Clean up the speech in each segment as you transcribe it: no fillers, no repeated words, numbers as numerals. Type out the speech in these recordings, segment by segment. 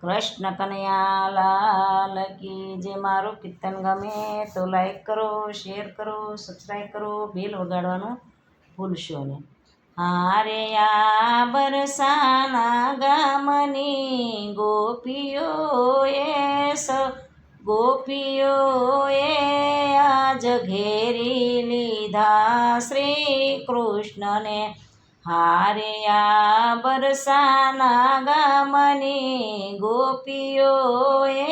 કૃષ્ણ કનૈયા લાલ કી જે મારું કીર્તન ગમે તો લાઈક કરો, શેર કરો, સબસ્ક્રાઈબ કરો, બેલ વગાડવાનું ભૂલશો નહીં. હારે આ બરસાના ગામની ગોપીઓએ આજ ઘેરી લીધા શ્રી કૃષ્ણને. હારે આ બરસાના ગામની ગોપીઓએ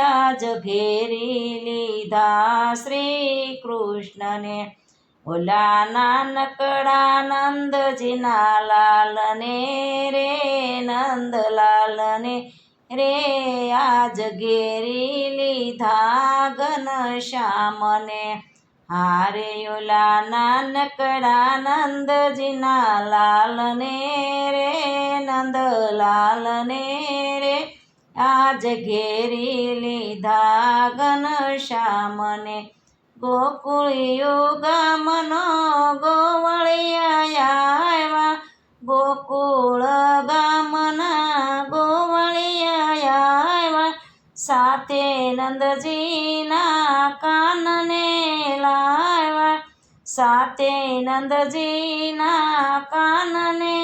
આજ ઘેરી લીધા શ્રી કૃષ્ણને. ઓલા નાનકડા નંદજીના લાલને રે, નંદલાલને રે આજ ઘેરી લીધા ઘનશ્યામને. હારે ઓલા નાનકડા નંદજીના લાલને રે, નંદલાલને રે આજ ઘેરી લીધા ઘનશ્યામને. ગોકુળિયો ગામનો ગોવળિયા આવ્યા, ગોકુળ ગામના ગોવળિયા આવ્યા, સાથે નંદજીના કાનને લાવ્યા, સાથે નંદજીના કાનને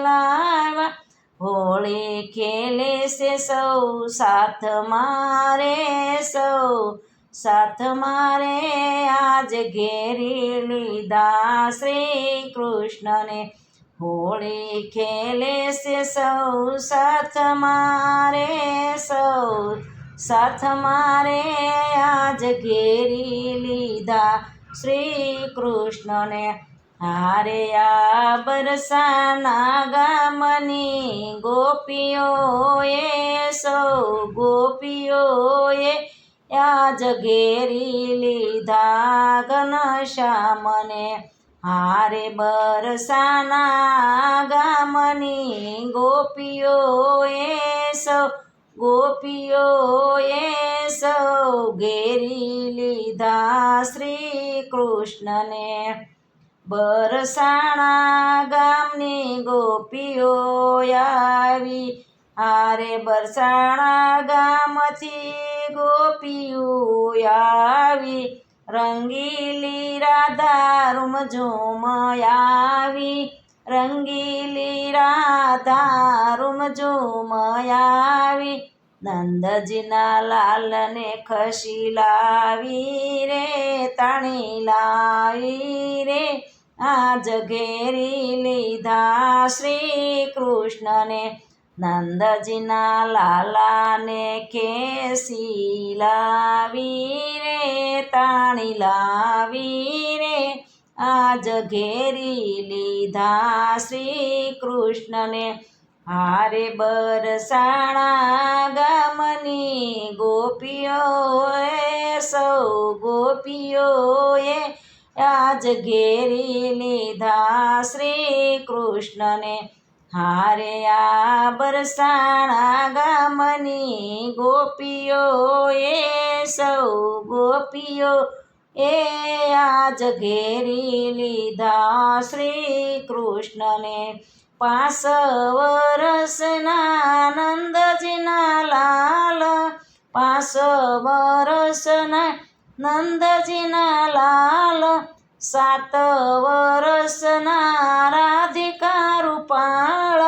લાવ્યા. હોળી ખેલે છે સૌ સાથ મારે, સૌ સાથ મારે આજ ઘેરી લીધા શ્રી કૃષ્ણને. હોળી ખેલે છે સૌ સાથ મારે, સૌ સાથ મારે આજ ઘેરી લીધા શ્રી કૃષ્ણને. હારે આ બરસાના ગામની ગોપીઓએ આજ ઘેરી લીધા ઘનશ્યામને. હારે બરસાના ગામની ગોપીઓએ સૌ ઘેરી લીધા શ્રી કૃષ્ણને. બરસાણા ગામની ગોપીઓ આવી, હારે બરસાણા ગામથી ગોપીઓ આવી, રંગીલી રાધા રૂમઝૂમ આવી, રંગીલી રાધા રૂમઝૂમ આવી. નંદજીના લાલને ખસી લાવી રે, તાણી લાવી રે આજ ઘેરી લીધા શ્રી કૃષ્ણને. નંદજીના લાલાને ખેસી લાવી રે, તાણી લાવી રે આજ ઘેરી લીધા શ્રી કૃષ્ણને. હારે બરસાણા ગામની ગોપીઓએ આજ ઘેરી લીધા શ્રી કૃષ્ણને. હારે આ બરસાણા ગામની ગોપીઓએ આજ ઘેરી લીધા શ્રી કૃષ્ણને. 5 વર્ષના નંદજીના લાલ, 5 વર્ષના નંદજીના લાલ, 7 વર્ષના રાધિકા રૂપાળ,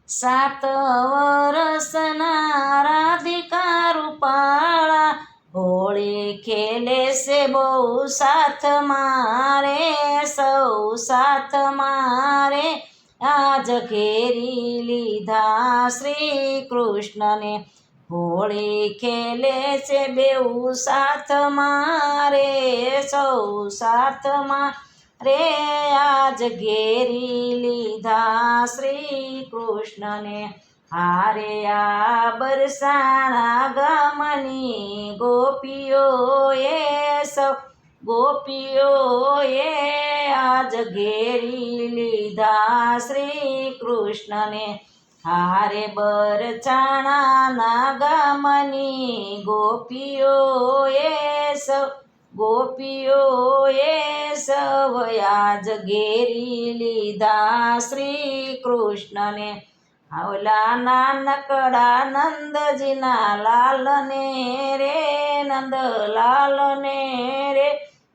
7 વર્ષના રાધિકા રૂપાળ. હોળી ખેલે છે બહુ સાથ મારે, સૌ સાથ મારે આજ ઘેરી લીધા શ્રી કૃષ્ણને. હોળી ખેલે છે બેઉ સાથ મારે, સૌ સાથ મારે આજ ઘેરી લીધા શ્રી કૃષ્ણને. હારે આ બરસાણા ગામની ગોપીઓએ આજ ઘેરી લીધા શ્રી કૃષ્ણને. હારે બરસાણાના ગામની ગોપીઓએ ગોપીઓએ સવયાજ ઘેરી લીધા શ્રી કૃષ્ણને. ઓલા નાનકડા નંદજીના લાલને રે, નંદલાલને રે,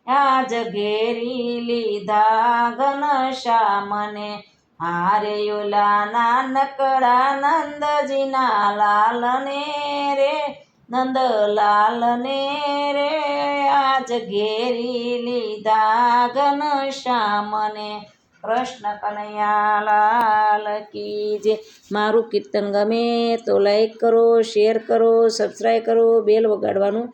આજ ઘેરી લીધા ઘનશ્યામને. હારે ઓલા નાનકડા નંદજીના લાલને રે, નંદલાલને રે, આજ ઘેરી લીધા ઘનશ્યામને. કૃષ્ણ કનૈયા લાલ કી જય. મારું કીર્તન ગમે તો લાઈક કરો, શેર કરો, સબસ્ક્રાઈબ કરો, બેલ વગાડવાનું